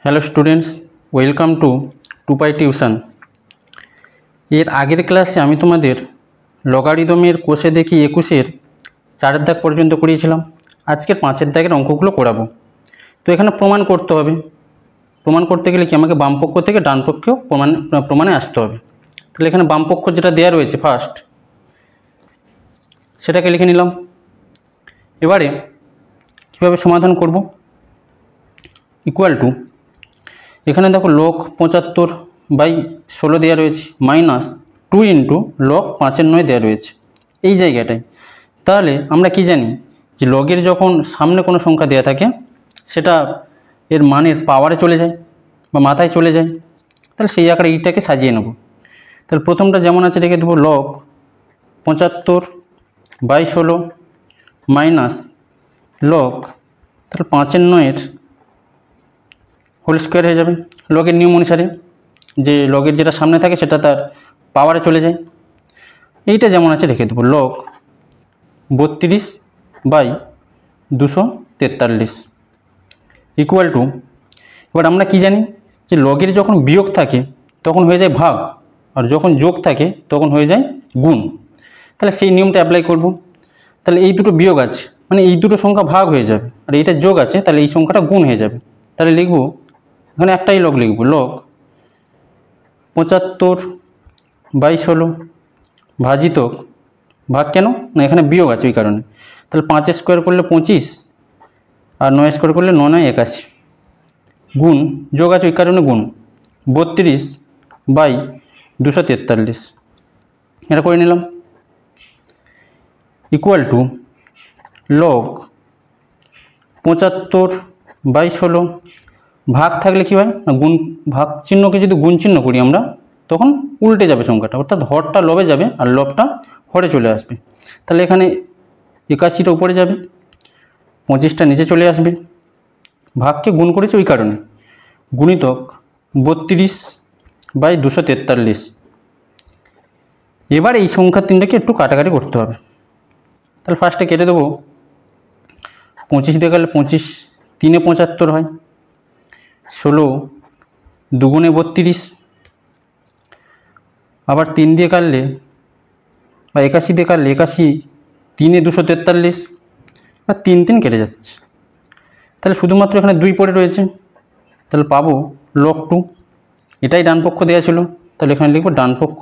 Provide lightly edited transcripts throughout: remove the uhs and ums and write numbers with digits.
Hello students, welcome to Tupai tuition. এর আগের ক্লাসে আমি তোমাদের লগারিদমের কোষে দেখি 21-এর 4 দাগ পর্যন্ত করিয়েছিলাম। আজকের 5 দাগের অঙ্কগুলো করাবো। তো এখানে প্রমাণ করতে হবে। প্রমাণ করতে গেলে কি আমাকে বাম পক্ষ থেকে ডান পক্ষেও প্রমাণে আসতে হবে। তাহলে এখানে বাম পক্ষ যেটা দেওয়া রয়েছে ফার্স্ট, সেটাকে লিখে নিলাম। এবারে কীভাবে সমাধান করব? ইকুয়াল টু, এখানে দেখো লগ 75/16 দেওয়া রয়েছে, -2 ইন্টু লগ 5/9 দেওয়া রয়েছে এই জায়গাটায়। তাহলে আমরা কি জানি যে লগের যখন সামনে কোনো সংখ্যা দেওয়া থাকে সেটা এর মানের পাওয়ারে চলে যায় বা মাথায় চলে যায়। তাহলে সেই আকারে এইটাকে সাজিয়ে নেব। তাহলে প্রথমটা যেমন আছে রেখে দেবো লগ 75/16 মাইনাস লগ, তাহলে 5/9 হোল স্কোয়ার হয়ে যাবে। লগের নিয়ম অনুসারে যে লগের যেটা সামনে থাকে সেটা তার পাওয়ারে চলে যায়। এইটা যেমন আছে রেখে দেবো লগ 32/243 ইকুয়াল টু, এবার আমরা কি জানি যে লগের যখন বিয়োগ থাকে তখন হয়ে যায় ভাগ, আর যখন যোগ থাকে তখন হয়ে যায় গুণ। তাহলে সেই নিয়মটা অ্যাপ্লাই করব। তাহলে এই দুটো বিয়োগ আছে মানে এই দুটো সংখ্যা ভাগ হয়ে যাবে, আর এইটা যোগ আছে তাহলে এই সংখ্যাটা গুণ হয়ে যাবে। তাহলে লিখব, এখানে একটাই লগ লিখব, লগ 75/16 ভাজিত ভাগ, কেন না এখানে বিয়োগ আছে ওই কারণে। তাহলে 5 স্কোয়ার করলে 25 আর 9 স্কোয়ার করলে 9 9 81, গুণ যোগ আছে ওই কারণে গুণ 32/243 এটা করে নিলাম। ইকুয়াল টু লগ 75/16 ভাগ থাকলে কী হয় না, গুণ ভাগ চিহ্নকে যদি গুণ চিহ্ন করি আমরা তখন উল্টে যাবে সংখ্যাটা, অর্থাৎ হরটা লবে যাবে আর লবটা হরে চলে আসবে। তাহলে এখানে 81টা উপরে যাবে, 25টা নিচে চলে আসবে, ভাগকে গুণ করেছে ওই কারণে, গুণিতক 32/243। এবার এই সংখ্যা তিনটাকে একটু কাটাকাটি করতে হবে। তাহলে ফার্স্টে কেটে দেবো, 25 দিয়ে গেলে 25 3 75 হয়, 16 2 32, আবার 3 দিয়ে কাটলে বা 81 দিয়ে কাটলে 81 3 243, আর 3 3 কেটে যাচ্ছে। তাহলে শুধুমাত্র এখানে 2 পড়ে রয়েছে, তাহলে পাবো লগ 2। এটাই ডান পক্ষ দেওয়া ছিল, তাহলে এখানে লিখবো ডান পক্ষ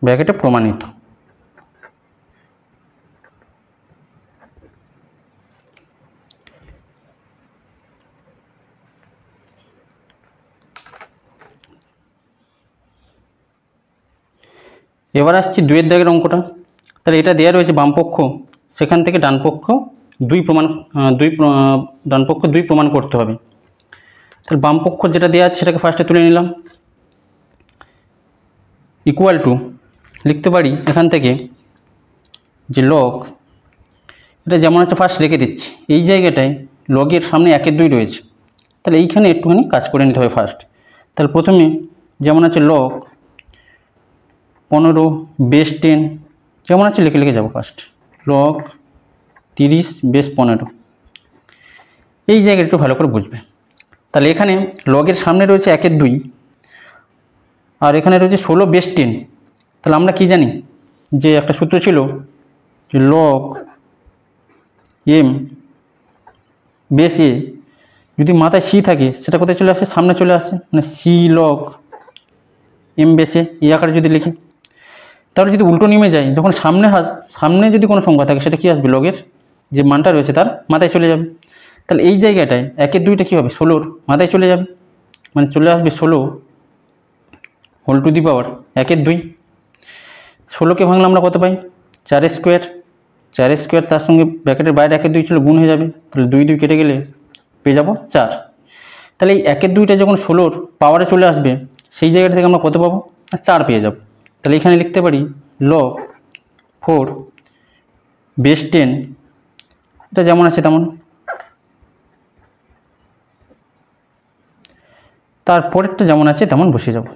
ব্র্যাকেটে প্রমাণিত। এবার আসছি 2 দাগের অঙ্কটা। তাহলে এটা দেওয়া রয়েছে বাম পক্ষ, সেখান থেকে ডান পক্ষ 2 প্রমাণ করতে হবে। তাহলে বাম পক্ষ যেটা দেওয়া আছে সেটাকে ফার্স্টে তুলে নিলাম। ইকুয়াল টু লিখতে পারি এখান থেকে যে লগ, এটা যেমন আছে ফার্স্ট রেখে দিচ্ছি, এই জায়গাটায় লগের সামনে 1 2 রয়েছে, তাহলে এইখানে একটুখানি কাজ করে নিতে হবে ফার্স্ট। তাহলে প্রথমে যেমন আছে লগ 15 বেস 10 যেমন আছে লিখে লিখে যাবো ফার্স্ট, লগ 30 বেস 15, এই জায়গাটা একটু ভালো করে বুঝবে। তাহলে এখানে লগের সামনে রয়েছে 1 2 আর এখানে রয়েছে 16 বেস 10। তাহলে আমরা কি জানি যে একটা সূত্র ছিল যে লগ এম বেস এ যদি মাথায় সি থাকে সেটা কোথায় চলে আসে, সামনে চলে আসে, মানে সি লগ এম বেসে এই আকারে যদি লিখি। তাহলে যদি উল্টো নিয়মে যাই, যখন সামনে যদি কোনো সংখ্যা থাকে সেটা কি আসবে, লগের যে মানটা রয়েছে তার মাথায় চলে যাবে। তাহলে এই জায়গাটায় 1 2টা কী হবে, 16 মাথায় চলে যাবে, মানে চলে আসবে 16 হোল টু দি পাওয়ার 1 2। 16কে ভাঙলে আমরা কত পাই, 4 স্কোয়ার, 4 স্কোয়ার তার সঙ্গে ব্র্যাকেটের বাইরে 1 2 ছিল, গুণ হয়ে যাবে, তাহলে 2 2 কেটে গেলে পেয়ে যাবো 4। তাহলে এই 1 2টা যখন 16 পাওয়ারে চলে আসবে সেই জায়গাটা থেকে আমরা কত পাবো, 4 পেয়ে যাব। তাহলে এখানে লিখতে পারি লগ 4 বেস 10, এটা যেমন আছে তেমন। তারপরেরটা যেমন আছে তেমন বসিয়ে যাব।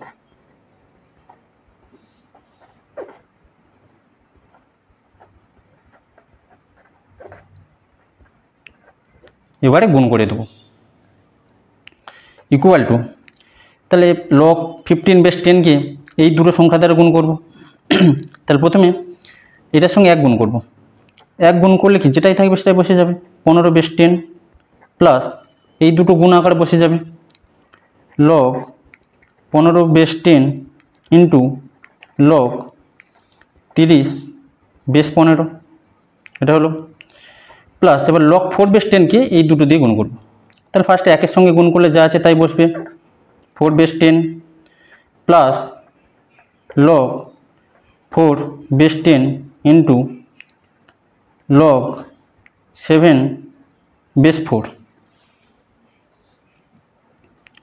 এবারে গুণ করে দেবো ইকুয়াল টু, তাহলে লগ 15/10কে এই দুটো সংখ্যা দ্বারা গুণ করব। তাহলে প্রথমে এটার সঙ্গে 1 গুণ করব, 1 গুণ করলে কি যেটাই থাকবে সেটাই বসে যাবে, 15/10 প্লাস এই দুটো গুণ আকারে বসে যাবে লগ 15/10 ইন্টু লগ 30/15, এটা হলো প্লাস এবার লগ 4/10কে এই দুটো দিয়ে গুণ করব। তাহলে ফার্স্টে 1-এর সঙ্গে গুণ করলে যা আছে তাই বসবে, 4/10 প্লাস লগ 4/10 ইন্টু লগ 7/4,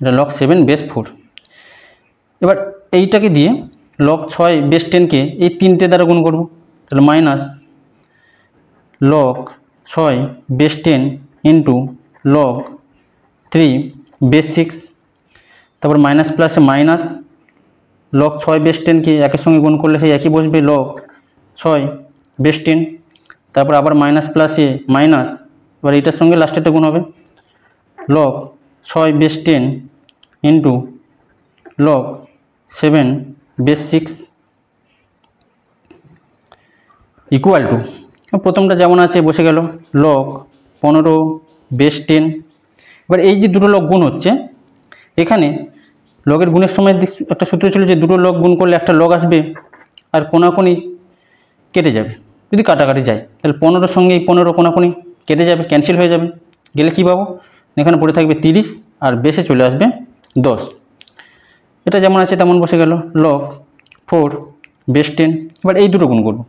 এটা লগ 7/4। এবার এইটাকে দিয়ে লগ 6/10কে এই 3টে দ্বারা গুণ করব, তাহলে মাইনাস লগ 6/10 ইন্টু লগ 3/6, তারপর মাইনাস প্লাসে মাইনাস লগ 6/10কে 1-এর সঙ্গে গুণ করলে সেই একই বসবে লগ 6/10, তারপর আবার মাইনাস প্লাসে মাইনাস, এবার এইটার সঙ্গে লাস্টেরটা গুণ হবে log 6/10 into log 7/6 equal to, প্রথমটা যেমন আছে বসে গেল লগ 15/10। এবার এই যে দুটো লগ গুণ হচ্ছে, এখানে লগের গুণের সময় একটা সূত্র ছিল যে দুটো লগ গুণ করলে একটা লগ আসবে আর কোনাকুনি কেটে যাবে, যদি কাটাকাটি যায় তাহলে 15-র সঙ্গে এই 15 কোনাকুনি কেটে যাবে, ক্যান্সেল হয়ে যাবে, গেলে কী পাবো, এখানে পড়ে থাকবে 30 আর বেসে চলে আসবে 10। এটা যেমন আছে তেমন বসে গেল লগ 4/10। এবার এই দুটো গুণ করব,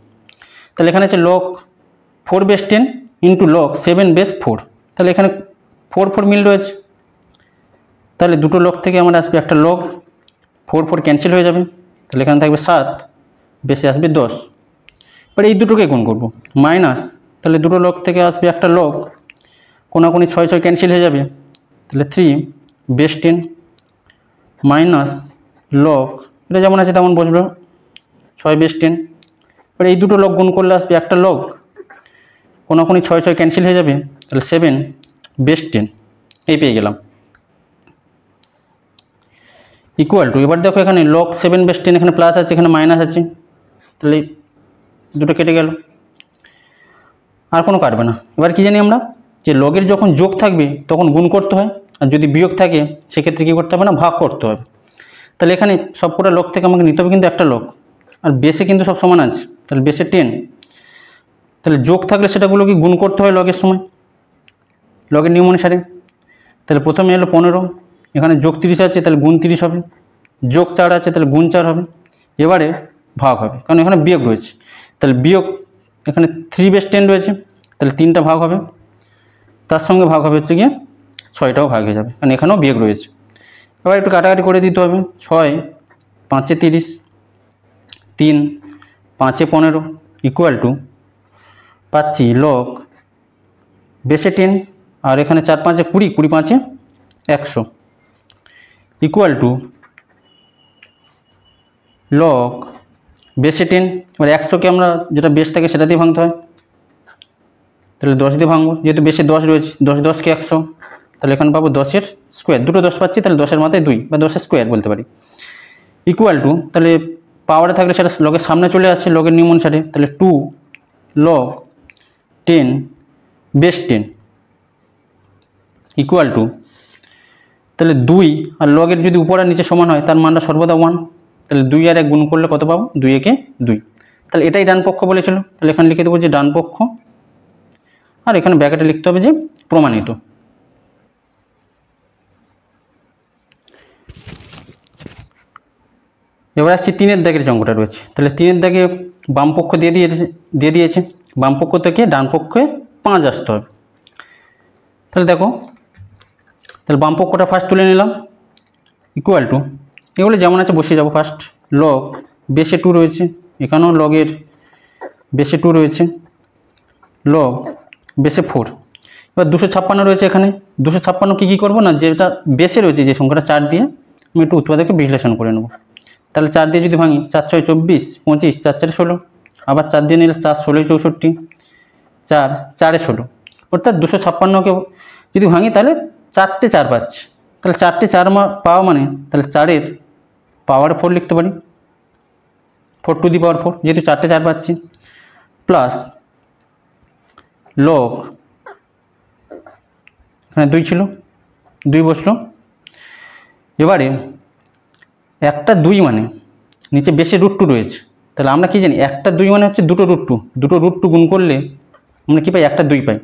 তাহলে এখানে আছে লগ 4/10 ইন্টু লগ 7/4, তাহলে এখানে 4 মিল রয়েছে, তাহলে দুটো লগ থেকে আমার আসবে একটা লগ, 4 ক্যান্সেল হয়ে যাবে, তাহলে এখানে থাকবে 7, বেশি আসবে 10। এবার এই দুটোকে গুণ করব, মাইনাস, তাহলে দুটো লগ থেকে আসবে একটা লগ, কোনাকুনি 6 ক্যান্সেল হয়ে যাবে, তাহলে 3/10 মাইনাস লগ, এটা যেমন আছে তেমন বসবে 6/10। এবার এই দুটো লগ গুণ করলে আসবে একটা লগ, কোনাকুনি 6 ক্যান্সেল হয়ে যাবে, তাহলে 7/10, এই পেয়ে গেলাম ইকুয়াল টু। এবার দেখো এখানে লগ 7/10 এখানে প্লাস আছে, এখানে মাইনাস আছে, তাহলে দুটো কেটে গেল, আর কোনো কাটবে না। এবার কি জানি আমরা যে লগের যখন যোগ থাকবে তখন গুণ করতে হয়, আর যদি বিয়োগ থাকে সেক্ষেত্রে কী করতে হবে না, ভাগ করতে হবে। তাহলে এখানে সবকটা লগ থেকে আমাকে নিতে হবে কিন্তু একটা লগ, আর বেসে কিন্তু সব সমান আছে, তাহলে বেসে 10, তাহলে যোগ থাকলে সেটাগুলো কি গুণ করতে হয় লগের সময়, লগের নিয়ম অনুসারে। তাহলে প্রথমে এলো 15, এখানে যোগ 30 আছে তাহলে গুণ 30 হবে, যোগ 4 আছে তাহলে গুণ 4 হবে, এবারে ভাগ হবে কারণ এখানে বিয়োগ রয়েছে, তাহলে বিয়োগ এখানে 3/10 রয়েছে, তাহলে 3টা ভাগ হবে, তার সঙ্গে ভাগ হবে হচ্ছে গিয়ে 6টাও ভাগ হয়ে যাবে কারণ এখানেও বিয়োগ রয়েছে। এবার একটু কাটাকাটি করে দিতে হবে, 6×5 = 30, 3×5 = 15 ইকুয়াল টু পাচ্ছি লগ বেসে 10, আর এখানে 4×5 = 20, 20×5 = 100 ইকুয়াল টু লগ বেসে 10। এবার 100কে আমরা যেটা বেস থাকে সেটা দিয়ে ভাঙতে হয়, তাহলে 10 দিয়ে ভাঙবো, যেহেতু বেসে 10 রয়েছে, 10×10 = 100, তাহলে এখানে পাবো 10-এর স্কোয়ার, দুটো 10 পাচ্ছি, তাহলে 10-এর মাথায় 2 বা 10-এর স্কোয়ার বলতে পারি ইকুয়াল টু, তাহলে পাওয়ারে থাকলে সেটা লগের সামনে চলে আসছে লগের নিয়ম অনুসারে, তাহলে 2 log 10/10 ইকুয়াল টু, তাহলে 2 আর লগের যদি উপর আর নিচে সমান হয় তার মানটা সর্বদা 1, তাহলে 2 আর 1 গুণ করলে কত পাবো, 2 × 2, তাহলে এটাই ডান পক্ষ বলেছিল, তাহলে এখানে লিখে দেবো যে ডান পক্ষ, আর এখানে ব্র্যাকেটে লিখতে হবে যে প্রমাণিত। এবার আসছি 3-এর দাগের যে অঙ্কটা রয়েছে, তাহলে 3-এর দাগে বাম পক্ষ দিয়ে দিয়েছে, বাম পক্ষ থেকে ডান পক্ষে 5 আসতে হবে। তাহলে দেখো, তাহলে বাম পক্ষটা ফার্স্ট তুলে নিলাম ইকুয়াল টু, এগুলো যেমন আছে বসিয়ে যাব, ফার্স্ট লগ বেসে 2 রয়েছে, এখানেও লগের বেসে 2 রয়েছে, লগ বেসে 4, এবার 256 রয়েছে, এখানে 256 কী করবো না, যেটা বেসে রয়েছে যে সংখ্যাটা 4 দিয়ে আমি একটু উৎপাদকে বিশ্লেষণ করে নেব। তাহলে 4 দিয়ে যদি ভাঙি, 4×6 = 24, 25, 4×4 = 16, আবার 4 দিয়ে নিলে 4×16 = 64, 4×4 = 16, অর্থাৎ 256কে যদি ভাঙি তাহলে 4টে 4 পাচ্ছি, তাহলে 4টে 4 পাওয়া মানে তাহলে 4-এর পাওয়ার 4 লিখতে পারি, 4 টু দি পাওয়ার 4, যেহেতু 4টে 4 পাচ্ছি, প্লাস লগ এখানে 2 ছিল, 2 বসলো। এবারে একটা 2 মানে নিচে বেশি √2 রয়েছে, তাহলে আমরা কি জানি একটা 2 মানে হচ্ছে দুটো √2, দুটো √2 গুণ করলে আমরা কী পাই, একটা 2 পাই।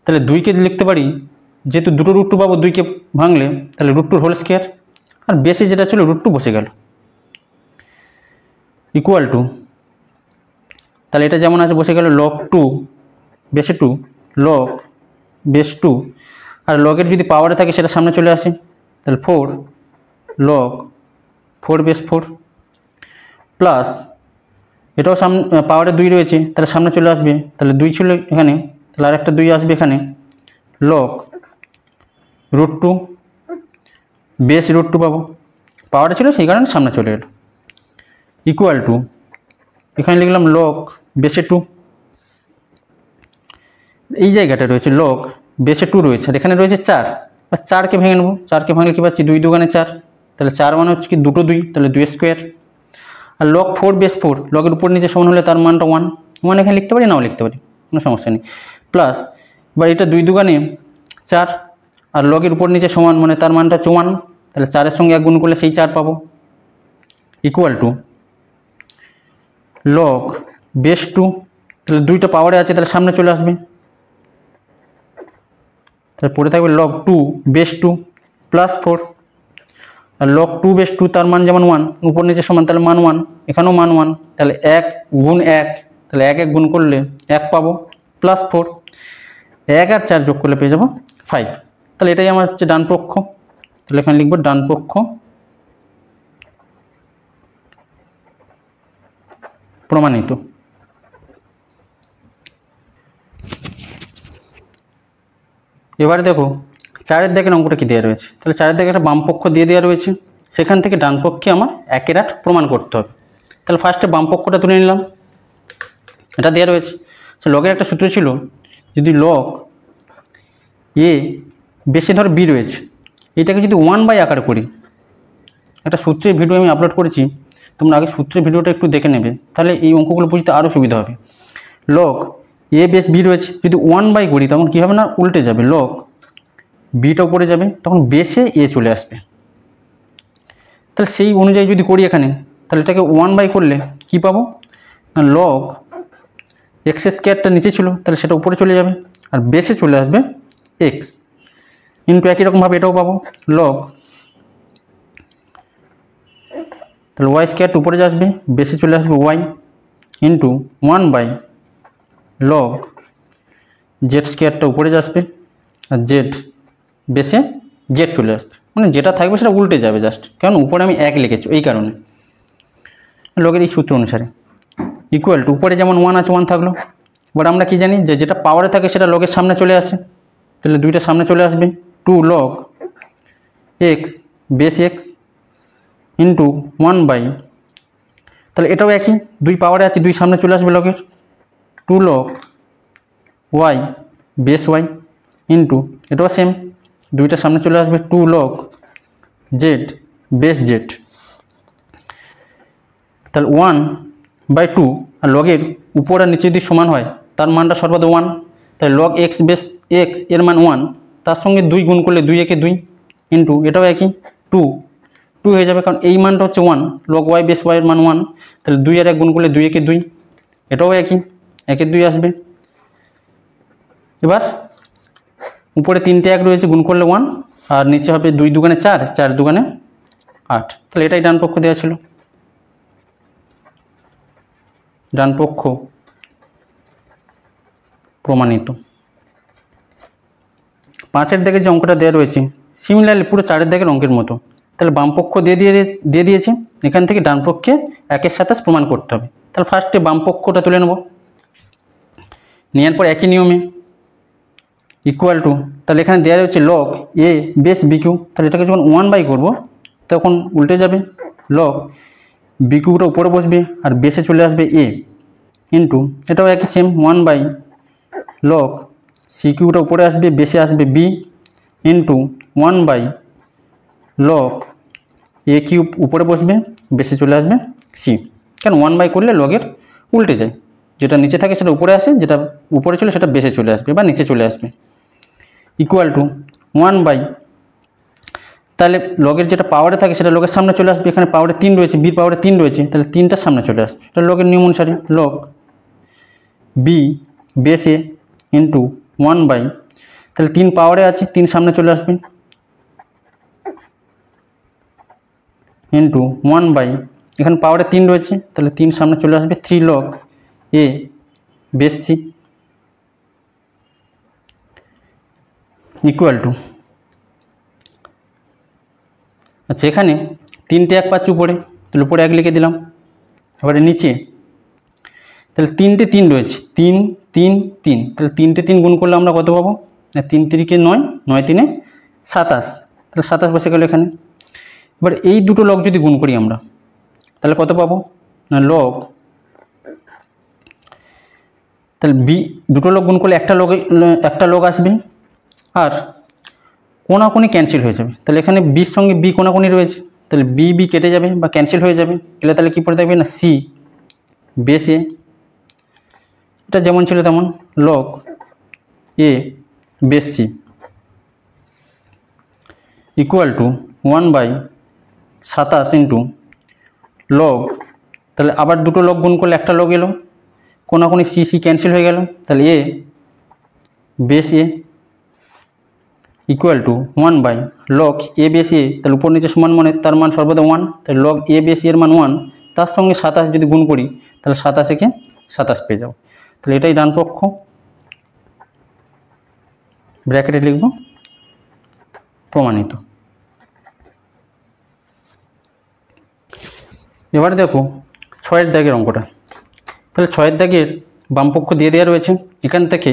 তাহলে 2কে লিখতে পারি, যেহেতু দুটো √2 পাবো 2কে ভাঙলে, তাহলে √2 হোল স্কোয়ার, আর বেশি যেটা ছিল √2 বসে গেল, ইকুয়াল টু, তাহলে এটা যেমন আছে বসে গেল log 2 বেসে 2 log বেস 2, আর লগের যদি পাওয়ারে থাকে সেটা সামনে চলে আসে, তাহলে 4 log 4 বেস 4, প্লাস এটাও সামনে পাওয়ারে 2 রয়েছে, তাহলে সামনে চলে আসবে, তাহলে 2 ছিল এখানে, তাহলে আর একটা 2 আসবে এখানে, log √2 বেস √2 পাবো, পাওয়ারে ছিল সেই কারণে সামনে চলে এলো, ইকুয়াল টু, এখানে লিখলাম log বেসে 2, এই জায়গাটা রয়েছে log বেসে 2 রয়েছে, আর এখানে রয়েছে 4, আর 4কে ভেঙে নেবো, 4কে ভাঙলে কী পাচ্ছি 2 দুগুণে 4, তাহলে 4 মানে হচ্ছে কি দুটো 2, তাহলে 2 স্কোয়ার, আর log 4 বেস 4 লগের উপর নিচে সমান হলে তার মানটা 1, মানে এখানে লিখতে পারি নাও লিখতে পারি, কোনো সমস্যা নেই, প্লাস এবার এটা 2 দুগুণে 4, আর লগের উপর নিচে সমান মানে তার মানটা হচ্ছে 1, তাহলে 4-এর সঙ্গে 1 গুণ করলে সেই 4 পাবো, ইকুয়াল টু log বেস 2, তাহলে 2টা পাওয়ারে আছে তাহলে সামনে চলে আসবে, তাহলে পড়ে থাকবে log 2 বেস 2 প্লাস 4, আর log 2 বেস 2 তার মান যেমন 1, উপর নিচে সমান, তাহলে মান 1, এখানেও মান 1, তাহলে 1 গুণ 1, তাহলে 1 1 গুণ করলে 1 পাবো, প্লাস 4, 1 আর 4 যোগ করলে পেয়ে যাবো 5, তাহলে এটাই আমার হচ্ছে ডান পক্ষ, তাহলে এখানে লিখবো ডান পক্ষ প্রমাণিত। এবারে দেখো 4-এর দাগের অঙ্কটা কী দেওয়া রয়েছে, তাহলে 4-এর দাগে একটা বাম পক্ষ দিয়ে দেওয়া রয়েছে, সেখান থেকে ডান পক্ষে আমার 1-এর 8 প্রমাণ করতে হবে। তাহলে ফার্স্টে বাম পক্ষটা তুলে নিলাম, এটা দেওয়া রয়েছে, সে লগের একটা সূত্র ছিল, যদি লগ এ বেশি ধর বি রয়েছে, এটাকে যদি 1/, আকারে করি, একটা সূত্রের ভিডিও আমি আপলোড করেছি, তোমরা আগে সূত্রের ভিডিওটা একটু দেখে নেবে, তাহলে এই অঙ্কগুলো বুঝতে আরও সুবিধা হবে। লগ এ বেস বি রয়েছে, যদি 1/, করি তখন কী হবে না, উল্টে যাবে, লগ বিটা উপরে যাবে, তখন বেসে এ চলে আসবে, তাহলে সেই অনুযায়ী যদি করি এখানে, তাহলে এটাকে 1/, করলে কি পাবো না, লগ এক্স স্কোয়ারটা নিচে ছিল, তাহলে সেটা উপরে চলে যাবে, আর বেসে চলে আসবে এক্স, ইন্টু একই রকমভাবে এটাও পাবো লগ, তাহলে ওয়াই স্কোয়ারটা উপরে আসবে, বেসে চলে আসবে ওয়াই, ইন্টু 1/, লগ জেড স্কোয়ারটা উপরে আসবে, আর জেড বেসে জেড চলে আসবে, মানে যেটা থাকবে সেটা উল্টে যাবে জাস্ট, কারণ উপরে আমি 1 লিখেছি এই কারণে, লগের এই সূত্র অনুসারে, ইকুয়াল টু, উপরে যেমন 1 আছে 1 থাকলো, বাট আমরা কি জানি যে যেটা পাওয়ারে থাকে সেটা লগের সামনে চলে আসে, তাহলে 2টা সামনে চলে আসবে, 2 log x base x into 1/, তাহলে এটাও একই, 2 পাওয়ারে আছে 2 সামনে চলে আসবে লগের, 2 log Y base Y into এটাও সেম, 2টা সামনে চলে আসবে, 2 log জেড বেস জেড, তাহলে 1/2, আর লগের উপর আর নিচে যদি সমান হয় তার মানটা সর্বদা 1, তাহলে log এক্স বেস এক্স এর মান 1, তার সঙ্গে 2 গুণ করলে 2 একে 2 ইন্টু এটাও একই 2 হয়ে যাবে, কারণ এই মানটা হচ্ছে 1, log ওয়াই বেস ওয়াই এর মান 1, তাহলে 2 আর 1 গুণ করলে 2 একে 2, এটাও একই 1 2 আসবে। এবার উপরে 3টে 1 রয়েছে, গুণ করলে 1, আর নিচে হবে 2 দুগুণে 4, 4 দুগুণে 8, তাহলে এটাই ডান পক্ষ দেওয়া ছিল, ডান পক্ষ প্রমাণিত। 5-এর দাগে যে অঙ্কটা দেওয়া রয়েছে সিমিলারলি পুরো 4-এর দাগের অঙ্কের মতো, তাহলে বাম পক্ষ দিয়ে দিয়েছে, এখান থেকে ডান পক্ষে 1-এর 27 প্রমাণ করতে হবে। তাহলে ফার্স্টে বাম পক্ষটা তুলে নেব, নেওয়ার পর একই নিয়মে ইকুয়াল টু, তাহলে এখানে দেওয়া রয়েছে log A base B Q, তাহলে এটাকে যখন 1/, করব তখন উল্টে যাবে, লগ বি কিউটা উপরে বসবে আর বেসে চলে আসবে এ, ইন্টু এটাও একই সেম 1/, লগ সি কিউবটা উপরে আসবে, বেসে আসবে বি ইন্টু 1/log এ কিউব উপরে বসবে, বেসে চলে আসবে সি। কারণ 1 করলে লগের উল্টে যায়, যেটা নিচে থাকে সেটা উপরে আসে, যেটা উপরে ছিল সেটা বেসে চলে আসবে বা নিচে চলে আসবে। ইকুয়াল টু 1 তাহলে লগের যেটা পাওয়ারে থাকে সেটা লগের সামনে চলে আসবে, এখানে পাওয়ারে 3 রয়েছে, বির পাওয়ারে 3 রয়েছে, তাহলে 3টার সামনে চলে আসবে, এটা লগের নিয়ম অনুসারে লগ বি বেসে ইন্টু 1 তাহলে 3 পাওয়ারে আছে, 3 সামনে চলে আসবে ইন্টু 1 এখানে পাওয়ারে 3 রয়েছে, তাহলে 3 সামনে চলে আসবে 3 log A base C equal to, আচ্ছা এখানে 3টে 1 পাচ্ছি উপরে, তাহলে উপরে 1 লিখে দিলাম। এবারে নিচে তাহলে 3টে 3 রয়েছে, 3 3 3, তাহলে 3টে 3 গুণ করলে আমরা কত পাবো? 3 3 9, 9 3 27, তাহলে 27 বসে গেল এখানে। এবার এই দুটো লগ যদি গুণ করি আমরা তাহলে কত পাবো না লগ, তাহলে বি দুটো লগ গুণ করলে একটা লগ আসবে, আর কোনাকুনি ক্যান্সেল হয়ে যাবে, তাহলে এখানে বির সঙ্গে বি কোনাকুনি রয়েছে, তাহলে বি বি কেটে যাবে বা ক্যান্সেল হয়ে যাবে, গেলে তাহলে কী পড়ে থাকবে না সি বেসে, এটা যেমন ছিল তেমন log A base C equal to 1/27 into log, তাহলে আবার দুটো লগ গুণ করলে একটা লগ এলো, কোনাকুনি সি সি ক্যান্সেল হয়ে গেল, তাহলে a base a equal to 1/log a base a, তাহলে উপর নিচে সমান মানে তার মান সর্বদা 1, তাহলে log এ বেস এর মান 1, তার সঙ্গে 27 যদি গুণ করি তাহলে 27 27 পেয়ে যাবো, তাহলে এটাই ডান পক্ষ, ব্র্যাকেটে লিখব প্রমাণিত। এবারে দেখো 6 দাগের অঙ্কটা, তাহলে 6 দাগের বামপক্ষ দিয়ে দেওয়া রয়েছে, এখান থেকে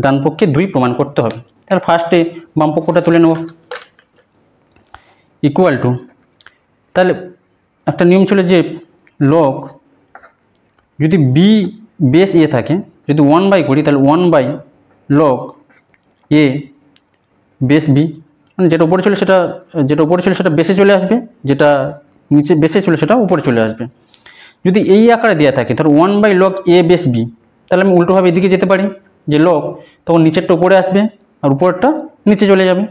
ডান পক্ষে 2 প্রমাণ করতে হবে, তাহলে ফার্স্টে বামপক্ষটা তুলে নেব ইকুয়াল টু, তাহলে একটা নিয়ম ছিল যে লগ যদি বি বেস এ থাকে, যদি 1 করি তাহলে 1/log এ বেস বি, মানে যেটা উপরে ছিল সেটা বেসে চলে আসবে, যেটা নিচে বেসে ছিল সেটা উপরে চলে আসবে। যদি এই আকারে দেওয়া থাকে ধর 1/log এ বেস বি, তাহলে আমি উল্টোভাবে এদিকে যেতে পারি, যে লগ তখন নিচেরটা উপরে আসবে আর উপরেরটা নিচে চলে যাবে।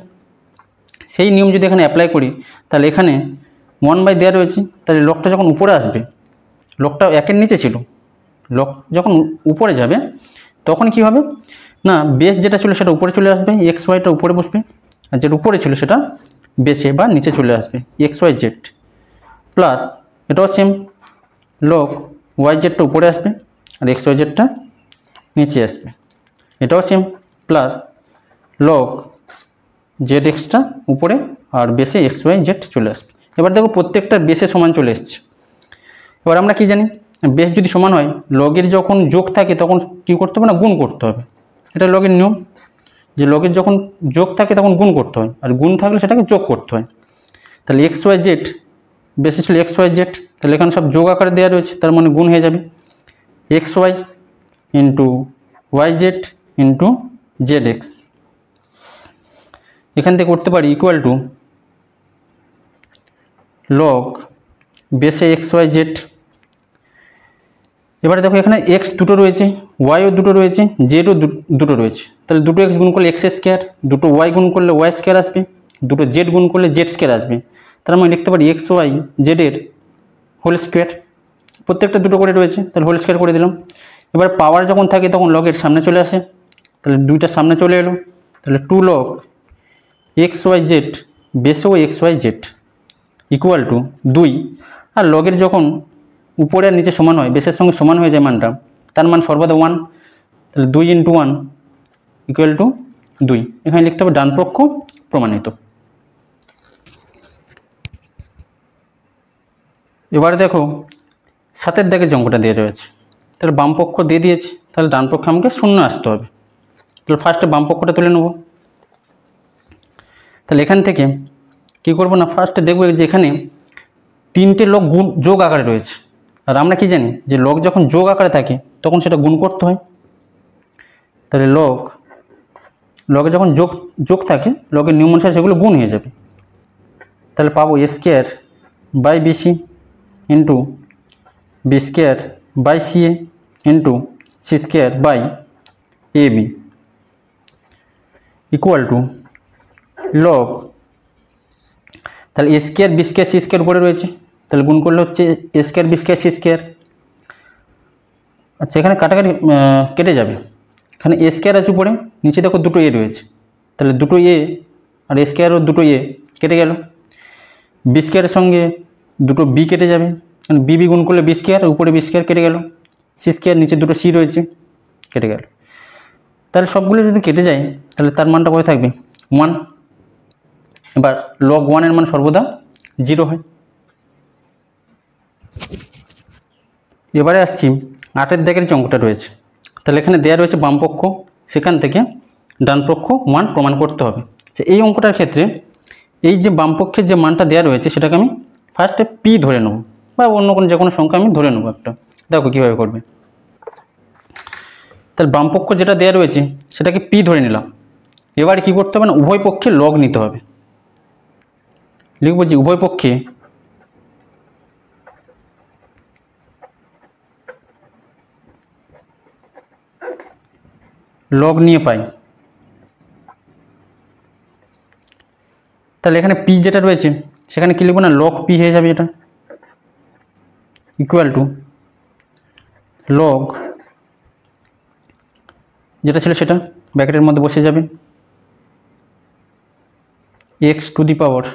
সেই নিয়ম যদি এখানে অ্যাপ্লাই করি তাহলে এখানে 1 দেওয়া রয়েছে, তাহলে লগটা যখন উপরে আসবে, লগটা 1-এর নিচে ছিল, লগ যখন উপরে যাবে তখন কি হবে না বেস যেটা ছিল সেটা উপরে চলে আসবে, এক্স ওয়াইটা উপরে বসবে, আর যেটা উপরে ছিল সেটা বেসে বা নিচে চলে আসবে, এক্স ওয়াই জেড প্লাস এটাও সেম লগ ওয়াই জেডটা উপরে আসবে আর এক্স ওয়াই জেডটা নিচে আসবে, এটাও same plus log Z extra উপরে আর বেসে এক্স ওয়াই জেড চলে আসবে। এবার দেখো প্রত্যেকটা বেসে সমান চলে এসছে। এবার আমরা কি জানি বেস যদি সমান হয় লগের যখন যোগ থাকে তখন কী করতে হবে না গুণ করতে হবে, এটা লগের নিয়ম যে লগের যখন যোগ থাকে তখন গুণ করতে হয়, আর গুণ থাকলে সেটাকে যোগ করতে হয়। তাহলে এক্স ওয়াই জেড বেসে ছিল এক্স ওয়াই জেড, তাহলে এখানে সব যোগ আকারে দেওয়া রয়েছে, তার মানে গুণ হয়ে যাবে X Y into Y Z into Z X, এখান থেকে করতে পারি ইকুয়াল টু লগ বেসে এক্স ওয়াই জেড। এবারে দেখো এখানে এক্স দুটো রয়েছে, ওয়াইও দুটো রয়েছে, জেডও দুটো রয়েছে, তাহলে দুটো এক্স গুণ করলে এক্স স্কোয়ার, দুটো ওয়াই গুণ করলে ওয়াই স্কোয়ার আসবে, দুটো জেড গুণ করলে জেড স্কোয়ার আসবে, তার মানে লিখতে পারি এক্স ওয়াই জেডের হোল স্কোয়ার, প্রত্যেকটা দুটো করে রয়েছে তাহলে হোল স্কোয়ার করে দিলাম। এবার পাওয়ার যখন থাকে তখন লগের সামনে চলে আসে, তাহলে দুইটা সামনে চলে এলো, তাহলে 2 log এক্স ওয়াই জেড বেসেও x Y z equal to 2, আর লগের যখন উপরে আর নিচে সমান হয় বেসের সঙ্গে সমান হয়ে যায় মানটা, তার মান সর্বদা 1, তাহলে 2 × 1 ইকুয়াল টু 2, এখানে লিখতে হবে ডান পক্ষ প্রমাণিত। এবারে দেখো 7 দাগে যে অঙ্কটা দিয়ে রয়েছে, তাহলে বাম পক্ষ দিয়ে দিয়েছে, তাহলে ডান পক্ষে আমাকে 0 আসতে হবে, তাহলে ফার্স্টে বাম পক্ষটা তুলে নেব। তাহলে এখান থেকে কী করবো না ফার্স্টে দেখবো যে এখানে 3টে লগ গুণ যোগ আকারে রয়েছে, আর আমরা কি জানি যে লগ যখন যোগ আকারে থাকে তখন সেটা গুণ করতে হয়, তাহলে লগ লগে যখন যোগ যোগ থাকে লগের নিয়ম অনুসারে সেগুলো গুণ হয়ে যাবে। তাহলে পাবো a square by BC into b square by CA into c square by a b equal to log, তাহলে a square b square c square উপরে রয়েছে, তাহলে গুণ করলে হচ্ছে a square b square c square. আচ্ছা এখানে কাটাকাটি কেটে যাবে, এখানে এ স্কোয়ার আছে উপরে, নিচে দেখো দুটো এ রয়েছে, তাহলে দুটো এ আর এ স্কোয়ারও দুটো এ কেটে গেল। বি স্কোয়ারের সঙ্গে দুটো বি কেটে যাবে, কারণ বি বি গুণ করলে বি স্কোয়ার, উপরে বি স্কোয়ার কেটে গেল, সি স্কোয়ার নিচে দুটো সি রয়েছে কেটে গেল। তাহলে সবগুলো যদি কেটে যায় তাহলে তার মানটা কত থাকবে 1। এবার লগ 1 এর মান সর্বদা 0 হয়। এবারে আসছি 8-এর দাগের যে অঙ্কটা রয়েছে, তাহলে এখানে দেওয়া রয়েছে বামপক্ষ, সেখান থেকে ডানপক্ষ 1 প্রমাণ করতে হবে। এই অঙ্কটার ক্ষেত্রে এই যে বামপক্ষের যে মানটা দেওয়া রয়েছে সেটাকে আমি ফার্স্টে পি ধরে নেব, বা অন্য কোনো যে কোনো সংখ্যা আমি ধরে নেব একটা। দেখো কীভাবে করবে। তাহলে বামপক্ষ যেটা দেওয়া রয়েছে সেটাকে পি ধরে নিলাম। এবারে কী করতে হবে না, উভয় পক্ষে লগ নিতে হবে। লিখব যে উভয় পক্ষে লগ নিয়ে পাই। তাহলে এখানে পি যেটা রয়েছে সেখানে কী লিখব না, লগ পি হয়ে যাবে, এটা ইকুয়াল টু লগ যেটা ছিল সেটা ব্র্যাকেটের মধ্যে বসে যাবে, X to the power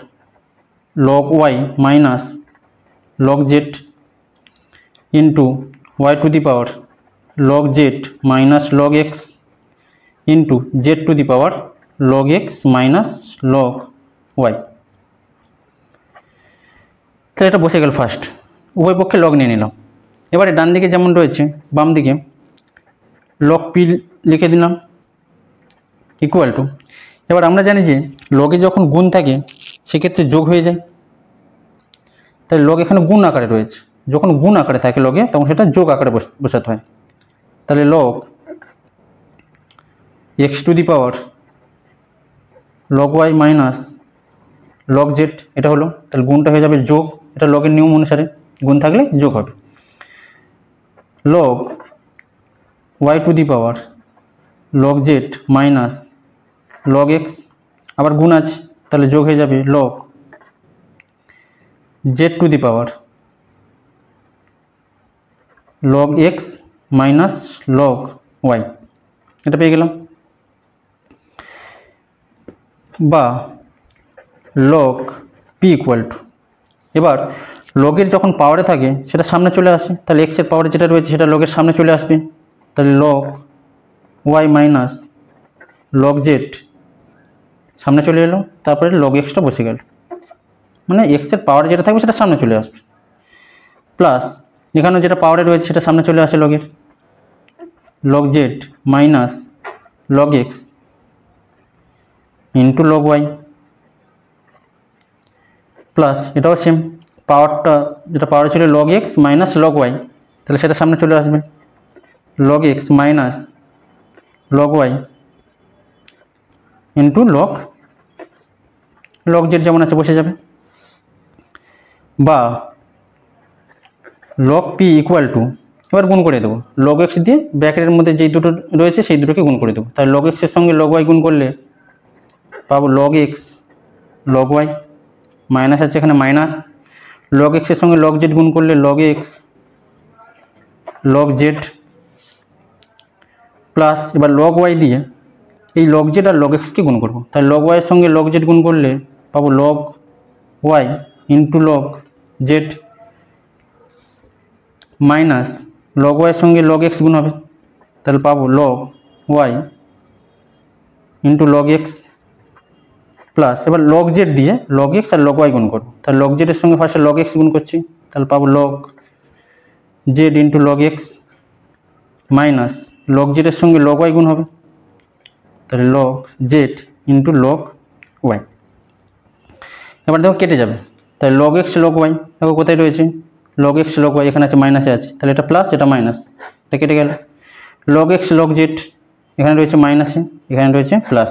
log Y minus log Z into Y to the power log Z minus log x into Z to the power log x minus log Y. তাহলে এটা বসে গেল ফার্স্ট, উভয় পক্ষে লগ নিয়ে নিলাম। এবারে ডান দিকে যেমন রয়েছে বাম দিকে লগ পি লিখে দিলাম ইকুয়াল টু, এবার আমরা জানি যে লগে যখন গুণ থাকে সেক্ষেত্রে যোগ হয়ে যায়, তাই লগ এখানে গুণ আকারে রয়েছে, যখন গুণ আকারে থাকে লগে তখন সেটা যোগ আকারে বসাতে হয়। তাহলে log X to the power log Y minus log Z এটা হলো, তাহলে গুণটা হয়ে যাবে যোগ, এটা লগের নিয়ম অনুসারে গুণ থাকলে যোগ হবে। Log Y to the power log Z minus log X, আবার গুণ আছে তাহলে যোগ হয়ে যাবে log Z to the power log x minus log Y, এটা পেয়ে গেলাম। বা লগ পি ইকুয়াল টু, এবার লগের যখন পাওয়ারে থাকে সেটা সামনে চলে আসে, তাহলে এক্সের পাওয়ারে যেটা রয়েছে সেটা লগের সামনে চলে আসবে, তাহলে log Y minus log Z সামনে চলে এলো, তারপরে লগ এক্সটা বসে গেল, মানে এক্সের পাওয়ারে যেটা থাকবে সেটা সামনে চলে আসবে, প্লাস এখানেও যেটা পাওয়ারে রয়েছে সেটা সামনে চলে আসে লগের, log Z minus log x into log y, plus এটাও সেম, পাওয়ারটা যেটা পাওয়ারে ছিল log x minus log Y, তাহলে সেটা সামনে চলে আসবে, log x minus log Y into log z যেমন আছে বসে যাবে। বা লগ পি ইকুয়াল টু, এবার গুণ করে দেবো লগ এক্স দিয়ে, ব্র্যাকেটের মধ্যে যেই দুটো রয়েছে সেই দুটোকে গুণ করে দেবো, তাহলে লগ এক্সের সঙ্গে লগ ওয়াই গুণ করলে পাবো log X log Y, minus আছে এখানে মাইনাস, লগ এক্সের সঙ্গে লগ জেড গুণ করলে log X log Z, plus এবার লগ ওয়াই দিয়ে এই লগ জেড আর লগ এক্সকে গুণ করবো, তাহলে লগ ওয়াইয়ের সঙ্গে লগ জেড গুণ করলে পাবো log Y into log Z minus log ওয়াইয়ের সঙ্গে লগ এক্স গুণ হবে, তাহলে পাবো log Y into log X, plus এবার লগ জেড দিয়ে লগ এক্স আর লগ ওয়াই গুণ করবো, তাহলে লগ জেডের সঙ্গে ফার্স্টে লগ এক্স গুণ করছি, তাহলে পাবো log Z into log x minus log জেডের সঙ্গে লগ ওয়াই গুণ হবে, তাহলে log Z into log y. এবার দেখো কেটে যাবে, তাহলে লগ এক্স লগ ওয়াই দেখো কোথায় রয়েছে, লগ এক্স লগ ওয়াই এখানে আছে মাইনাসে আছে, তাহলে এটা প্লাস এটা মাইনাস, এটা কেটে গেল। লগ এক্স লগ জেড এখানে রয়েছে মাইনাসে, এখানে রয়েছে plus.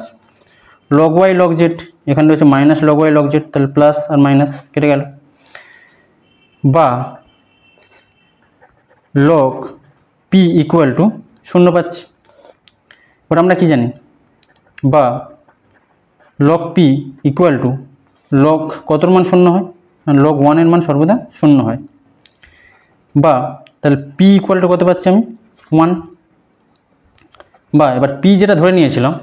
Log Y log Z, এখানে রয়েছে minus log Y log Z, তাহলে প্লাস আর মাইনাস কেটে গেল। বা লগ পি ইকুয়াল টু 0 পাচ্ছি। এবার আমরা কি জানি, বা log p equal to log কতর মান 0 হয়, লগ 1 এর মান সর্বদা 0 হয়। বা তাহলে পি ইকুয়াল টু কত পাচ্ছি আমি 1। বা এবার পি যেটা ধরে নিয়েছিলাম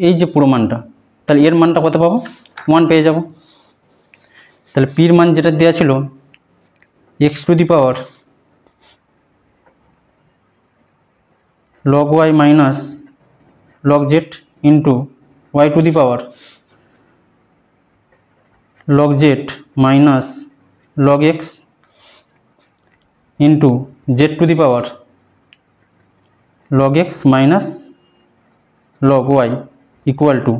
এই যে পুরো মানটা, তাহলে এর মানটা কত পাবো 1 পেয়ে যাব। তাহলে পির মান যেটা দেওয়া ছিল X to the power log Y minus log Z into Y to the power log Z minus log x into Z to the power log x minus log Y equal to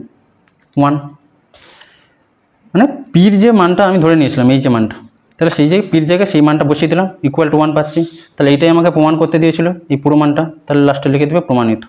1। মানে পির যে মানটা আমি ধরে নিয়েছিলাম এই যে মানটা, তাহলে সেই জায়গায় পির জায়গায় সেই মানটা বসিয়ে দিলাম, ইকুয়াল টু 1 পাচ্ছি। তাহলে এইটাই আমাকে প্রমাণ করতে দিয়েছিল এই পুরো মানটা, তাহলে লাস্টে লিখে দেবে প্রমাণিত।